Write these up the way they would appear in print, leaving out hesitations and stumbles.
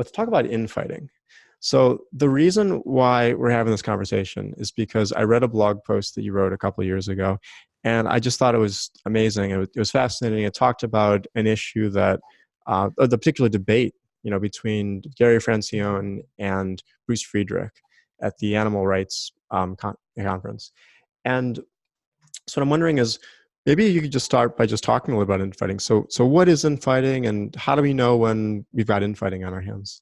let's talk about infighting. So the reason why we're having this conversation is because I read a blog post that you wrote a couple of years ago, and I just thought it was amazing. It was fascinating. It talked about an issue that, the particular debate, between Gary Francione and Bruce Friedrich at the Animal Rights Conference. And so what I'm wondering is, maybe you could just start by just talking a little about infighting. So what is infighting, and how do we know when we've got infighting on our hands?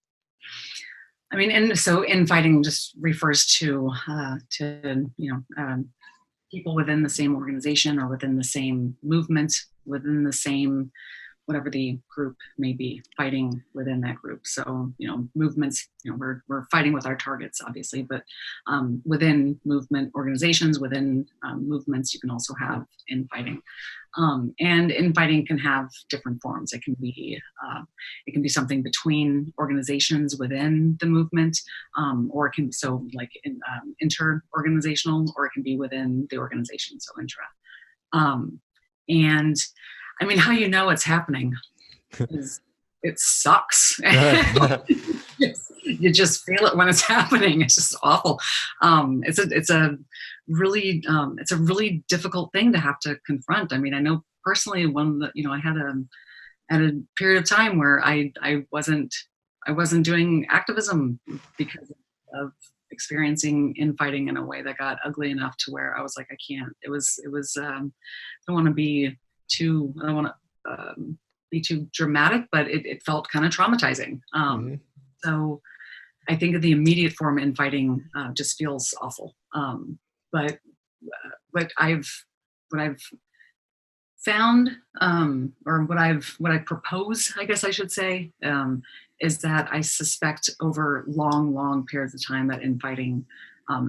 I mean, infighting just refers to people within the same organization or within the same movement, within the same, whatever the group may be, fighting within that group. So, movements, we're fighting with our targets, obviously, but within movement organizations, within movements, you can also have infighting. And infighting can have different forms. It can be something between organizations within the movement, or it can be inter-organizational, or it can be within the organization, so intra. And I mean, how it's happening is it sucks. You just feel it when it's happening. It's just awful. It's a really difficult thing to have to confront. I mean, I know personally I had a period of time where I wasn't doing activism because of experiencing infighting in a way that got ugly enough to where I was like, I can't. It was I don't want to be too dramatic, but it felt kind of traumatizing. So I think the immediate form infighting just feels awful. But what I've found, or what I propose, I guess I should say, is that I suspect over long periods of time that infighting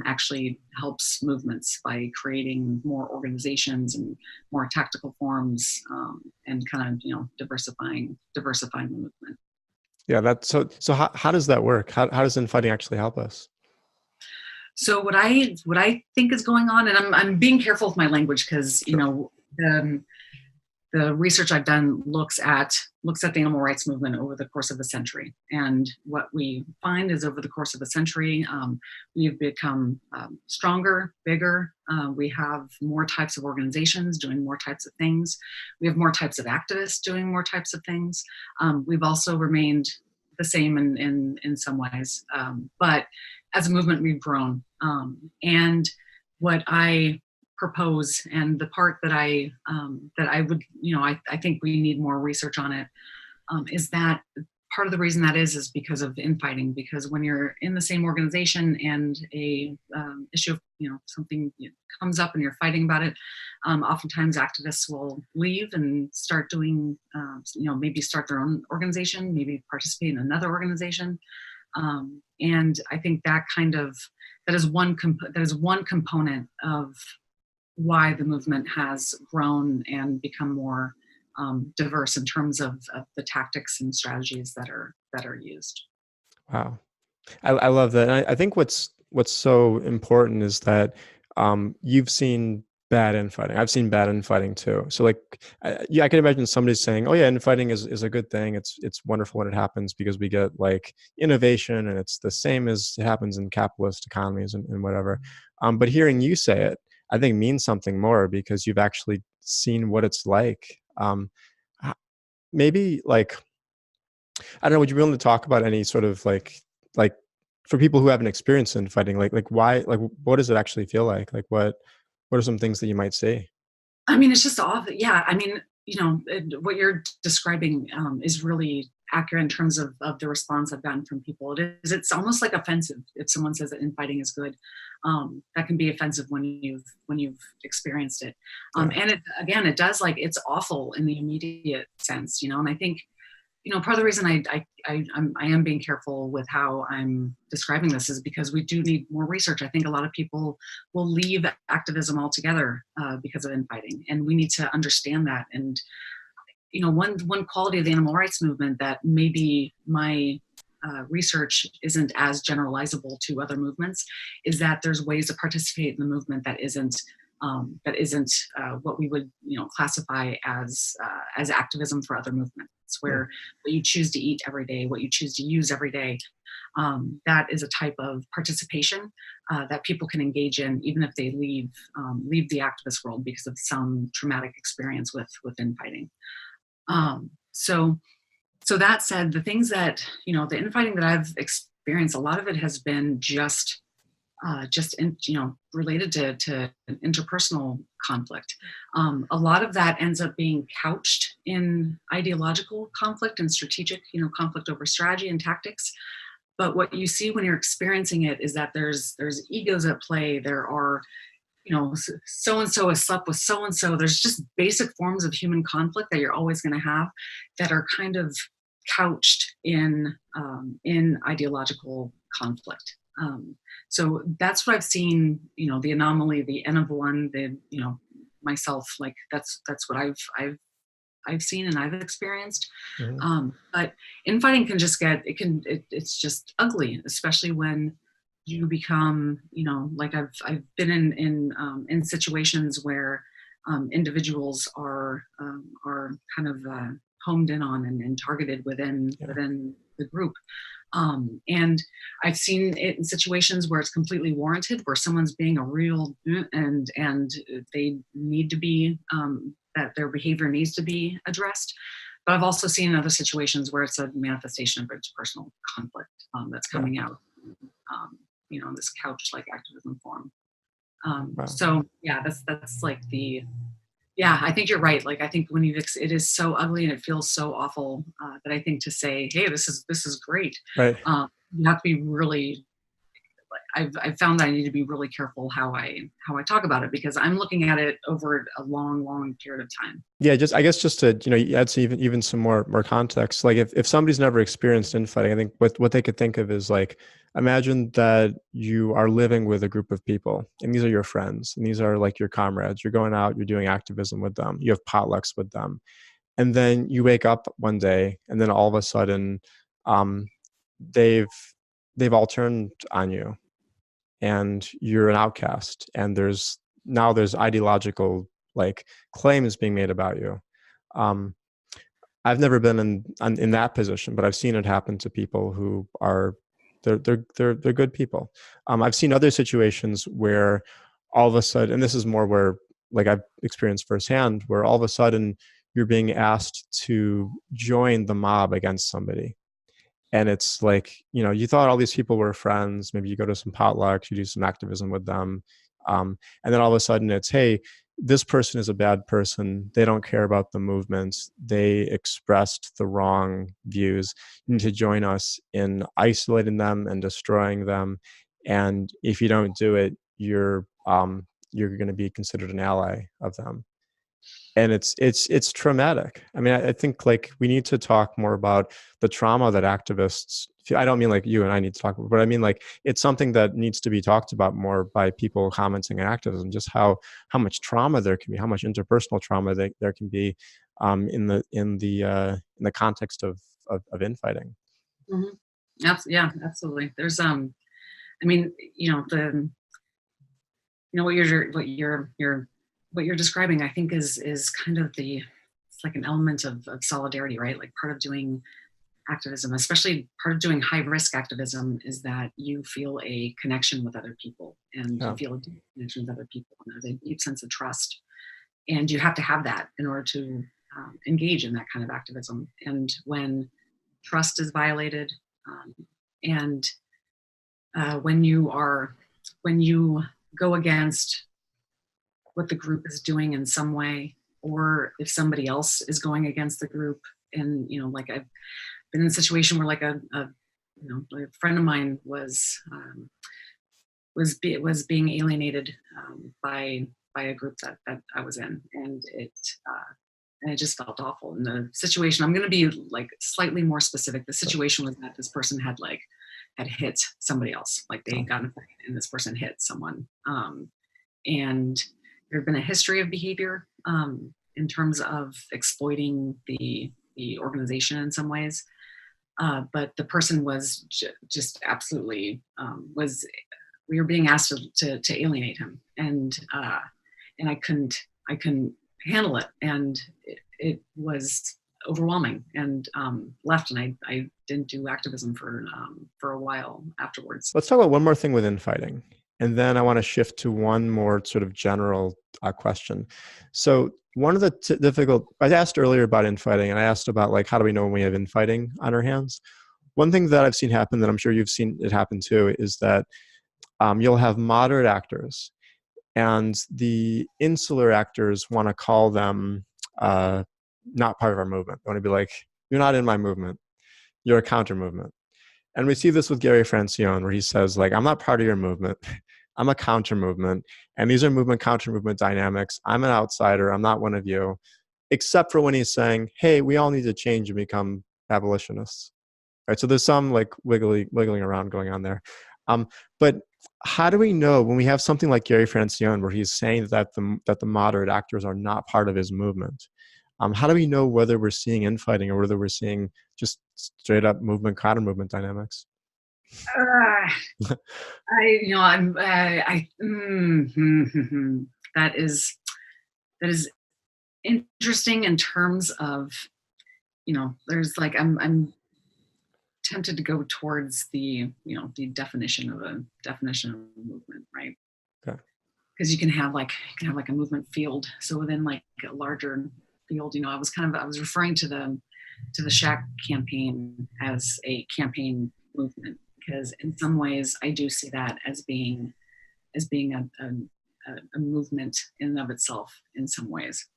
actually helps movements by creating more organizations and more tactical forms, and kind of diversifying the movement. Yeah, that's so. How does that work? How does infighting actually help us? So what I think is going on, and I'm being careful with my language because the research I've done looks at the animal rights movement over the course of a century. And what we find is over the course of a century, we've become stronger, bigger. We have more types of organizations doing more types of things. We have more types of activists doing more types of things. We've also remained the same in some ways. But as a movement, we've grown. And what I propose, and the part that I would, I think we need more research on it, is that part of the reason that is because of infighting. Because when you're in the same organization and a issue of something comes up and you're fighting about it, oftentimes activists will leave and start doing maybe start their own organization, maybe participate in another organization, and I think that is one component of why the movement has grown and become more diverse in terms of the tactics and strategies that are used. Wow, I love that. And I think what's so important is that you've seen bad infighting. I've seen bad infighting too. So I can imagine somebody saying, "Oh yeah, infighting is a good thing. It's wonderful when it happens because we get innovation, and it's the same as it happens in capitalist economies and whatever." But hearing you say it, I think means something more because you've actually seen what it's like. Maybe I don't know, would you be willing to talk about any sort of like for people who haven't experienced infighting, why, what does it actually feel like? What are some things that you might see? I mean, it's just awful. Yeah. I mean, what you're describing is really accurate in terms of the response I've gotten from people. It's almost like offensive if someone says that infighting is good. That can be offensive when you've experienced it. And it does, it's awful in the immediate sense, and I think, part of the reason I am being careful with how I'm describing this is because we do need more research. I think a lot of people will leave activism altogether because of infighting, and we need to understand that. And one quality of the animal rights movement that maybe my research isn't as generalizable to other movements is that there's ways to participate in the movement that isn't what we would classify as activism for other movements. habits, where what you choose to eat every day, what you choose to use every day, that is a type of participation that people can engage in, even if they leave the activist world because of some traumatic experience with infighting. So that said, the things that, the infighting that I've experienced, a lot of it has been just related to interpersonal conflict. A lot of that ends up being couched in ideological conflict and strategic, conflict over strategy and tactics. But what you see when you're experiencing it is that there's egos at play. There are, so and so has slept with so and so. There's just basic forms of human conflict that you're always going to have that are kind of couched in ideological conflict. So that's what I've seen. The anomaly, the N of one, myself. Like that's what I've seen and I've experienced. But infighting can just it's just ugly, especially when you become, like I've been in situations where individuals are kind of homed in on and targeted within the group. And I've seen it in situations where it's completely warranted, where someone's being a real and they need to be that their behavior needs to be addressed. But I've also seen in other situations where it's a manifestation of interpersonal conflict that's coming out, in this couch-like activism form. Wow. So yeah, that's like I think you're right. Like I think when it is so ugly and it feels so awful that I think to say, hey, this is great. Right. You have to be really. I've found that I need to be really careful how I talk about it, because I'm looking at it over a long period of time. Yeah, I guess just to add to even some more context. Like if somebody's never experienced infighting, I think what they could think of is like, imagine that you are living with a group of people, and these are your friends, and these are like your comrades. You're going out, you're doing activism with them, you have potlucks with them, and then you wake up one day, and then all of a sudden, they've all turned on you, and you're an outcast, and there's ideological like claims being made about you. I've never been in that position, but I've seen it happen to people who are they're good people. I've seen other situations where all of a sudden, and this is more where like I've experienced firsthand, where all of a sudden you're being asked to join the mob against somebody. And it's like, you thought all these people were friends. Maybe you go to some potlucks, you do some activism with them. And then all of a sudden it's, hey, this person is a bad person. They don't care about the movements. They expressed the wrong views. You need to join us in isolating them and destroying them. And if you don't do it, you're going to be considered an ally of them. And it's traumatic. I mean, I think like we need to talk more about the trauma that activists feel. I don't mean like you and I need to talk about, but I mean like it's something that needs to be talked about more by people commenting on activism, just how much trauma there can be, how much interpersonal trauma there can be in the context of infighting. Mm-hmm. Yeah, absolutely. There's I mean, what you're describing, I think is kind of it's like an element of solidarity, right? Like part of doing activism, especially part of doing high risk activism, is that you feel a connection with other people, and you feel a deep connection with other people, and there's a deep sense of trust, and you have to have that in order to engage in that kind of activism. And when trust is violated, and when you go against what the group is doing in some way, or if somebody else is going against the group, and like I've been in a situation where like a friend of mine was being alienated by a group that I was in, and it just felt awful. And the situation, I'm going to be like slightly more specific. The situation was that this person had hit somebody else, like they got in a fight and this person hit someone, and there had been a history of behavior in terms of exploiting the organization in some ways. But the person was just absolutely we were being asked to alienate him, and I couldn't handle it, and it was overwhelming, and left, and I didn't do activism for a while afterwards. Let's talk about one more thing with infighting, and then I want to shift to one more sort of general question. So one of the I asked earlier about infighting, and I asked about like, how do we know when we have infighting on our hands? One thing that I've seen happen, that I'm sure you've seen it happen too, is that you'll have moderate actors, and the insular actors want to call them not part of our movement. They want to be like, you're not in my movement, you're a counter movement. And we see this with Gary Francione, where he says, like, I'm not part of your movement, I'm a counter movement, and these are movement counter movement dynamics. I'm an outsider, I'm not one of you, except for when he's saying, hey, we all need to change and become abolitionists. Right, so there's some like wiggling around going on there. But how do we know when we have something like Gary Francione, where he's saying that the moderate actors are not part of his movement? How do we know whether we're seeing infighting or whether we're seeing just straight up movement counter movement dynamics? That is interesting in terms of, there's like, I'm tempted to go towards the definition of a movement, right? Okay. Because you can have like a movement field. So within like a larger field, I was referring to the Shack campaign as a campaign movement, because in some ways I do see that as being a movement in and of itself in some ways.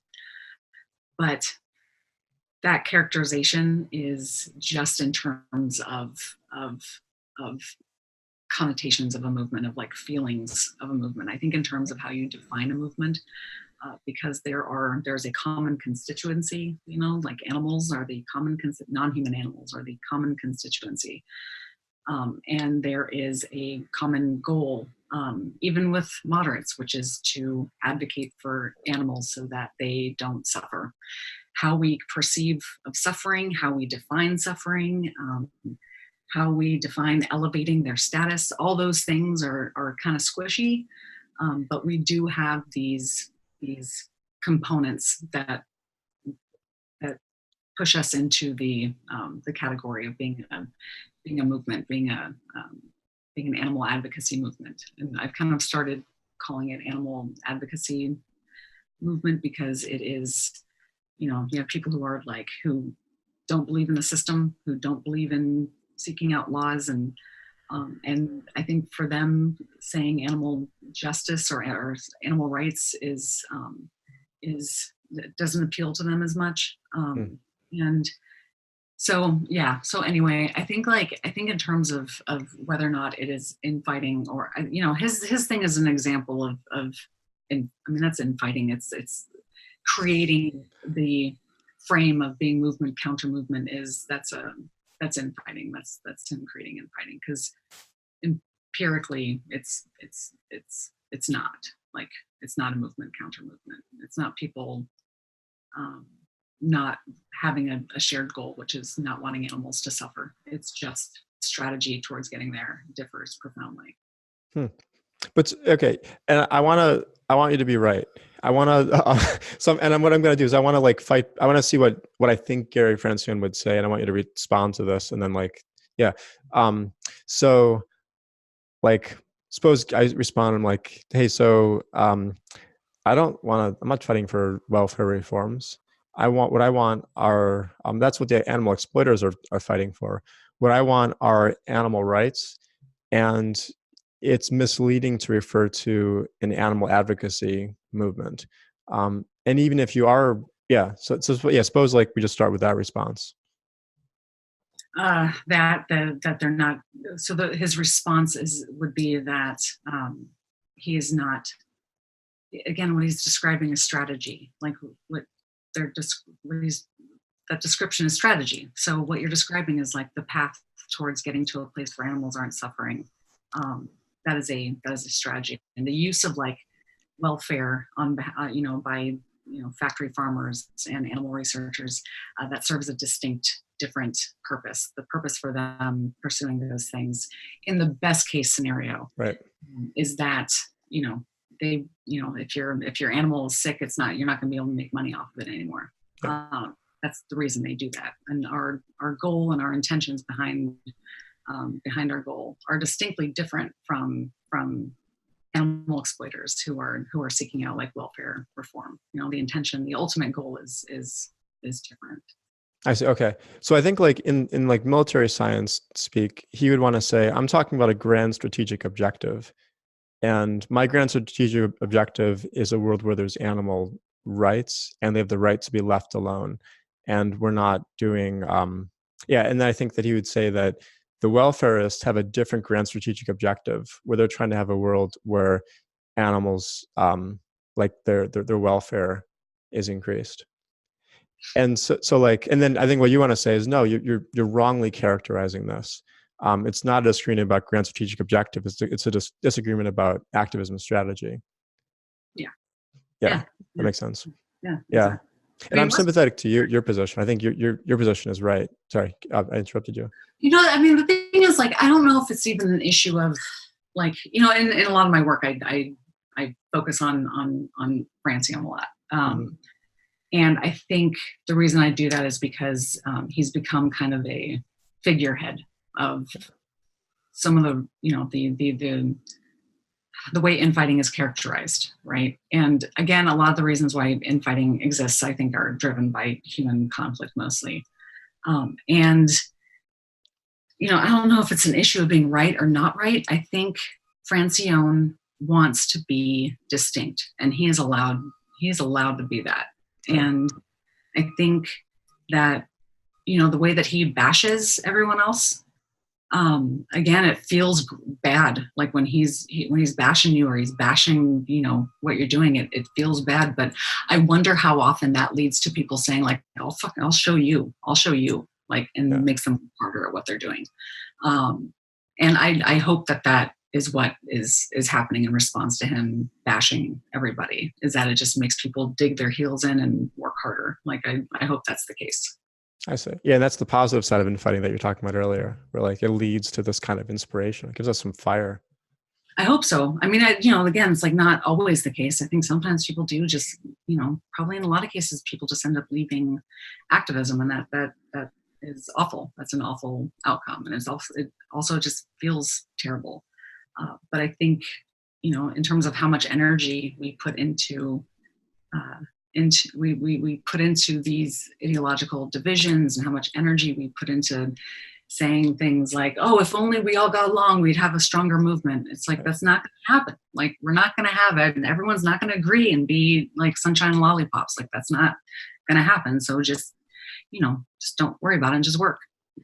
But that characterization is just in terms of connotations of a movement, of like feelings of a movement. I think in terms of how you define a movement, because there's a common constituency, like animals are the common, non-human animals are the common constituency. And there is a common goal, even with moderates, which is to advocate for animals so that they don't suffer. How we perceive of suffering, how we define suffering, how we define elevating their status, all those things are kind of squishy, but we do have these components that push us into the category of being a movement, being an animal advocacy movement. And I've kind of started calling it animal advocacy movement because it is, you have people who don't believe in the system, who don't believe in seeking out laws, and I think for them saying animal justice or animal rights is doesn't appeal to them as much. And so anyway, I think in terms of whether or not it is infighting, or his thing is an example of that's infighting. It's creating the frame of being movement counter movement. That's infighting. That's him creating infighting, because empirically it's not like, it's not a movement counter movement. It's not people not having a shared goal, which is not wanting animals to suffer. It's just strategy towards getting there differs profoundly. But okay, and I want you to be right. I want to and what I'm going to do is I want to fight. I want to see what I think Gary Francione would say, and I want you to respond to this, and then so suppose I respond. I'm like, hey, so I don't want to. I'm not fighting for welfare reforms. What I want are that's what the animal exploiters are fighting for. What I want are animal rights, and it's misleading to refer to an animal advocacy movement. And even if you are, suppose we just start with that response. That they're not. So his response would be that he is not. Again, what he's describing is strategy. Like that description is strategy. So what you're describing is like the path towards getting to a place where animals aren't suffering. That is a strategy, and the use of welfare on by factory farmers and animal researchers that serves a different purpose. The purpose for them pursuing those things, in the best case scenario, right, is that if your animal is sick, you're not going to be able to make money off of it anymore. Yeah. that's the reason they do that. And our goal and our intentions behind our goal are distinctly different from animal exploiters who are seeking out like welfare reform. The intention, the ultimate goal is different. I see. Okay. So I think like in like military science speak, he would want to say, I'm talking about a grand strategic objective. And my grand strategic objective is a world where there's animal rights and they have the right to be left alone. And we're not doing, and then I think that he would say that the welfarists have a different grand strategic objective where they're trying to have a world where animals, like their welfare is increased. And so like, and then I think what you want to say is, no, you're wrongly characterizing this. It's not a disagreement about grand strategic objective. It's a disagreement about activism strategy. Yeah. That makes sense. Yeah. Yeah. And I'm sympathetic to your position. I think your position is right. Sorry, I interrupted you. The thing is, like, I don't know if it's even an issue of, like, in a lot of my work, I focus on Francione a lot. And I think the reason I do that is because he's become kind of a figurehead of some of the way infighting is characterized, right? And again, a lot of the reasons why infighting exists, I think, are driven by human conflict mostly. And I don't know if it's an issue of being right or not right. I think Francione wants to be distinct, and he is allowed to be that. And I think that, the way that he bashes everyone else, again, it feels bad. Like when he's bashing you or he's bashing, what you're doing, it feels bad. But I wonder how often that leads to people saying like, I'll show you, like, and makes them harder at what they're doing. And I hope that is what is happening in response to him bashing everybody, is that it just makes people dig their heels in and work harder. Like, I hope that's the case. I see. Yeah, and that's the positive side of infighting that you're talking about earlier, where like it leads to this kind of inspiration. It gives us some fire. I hope so. I mean, again, it's like not always the case. I think sometimes people do just, probably in a lot of cases, people just end up leaving activism, and that is awful. That's an awful outcome, and it also just feels terrible. But I think, in terms of how much energy we put into we put into these ideological divisions, and how much energy we put into saying things like, oh, if only we all got along, we'd have a stronger movement. It's like, that's not going to happen. Like, we're not going to have it, and everyone's not going to agree and be like sunshine and lollipops. Like, that's not going to happen. So just don't worry about it and just work.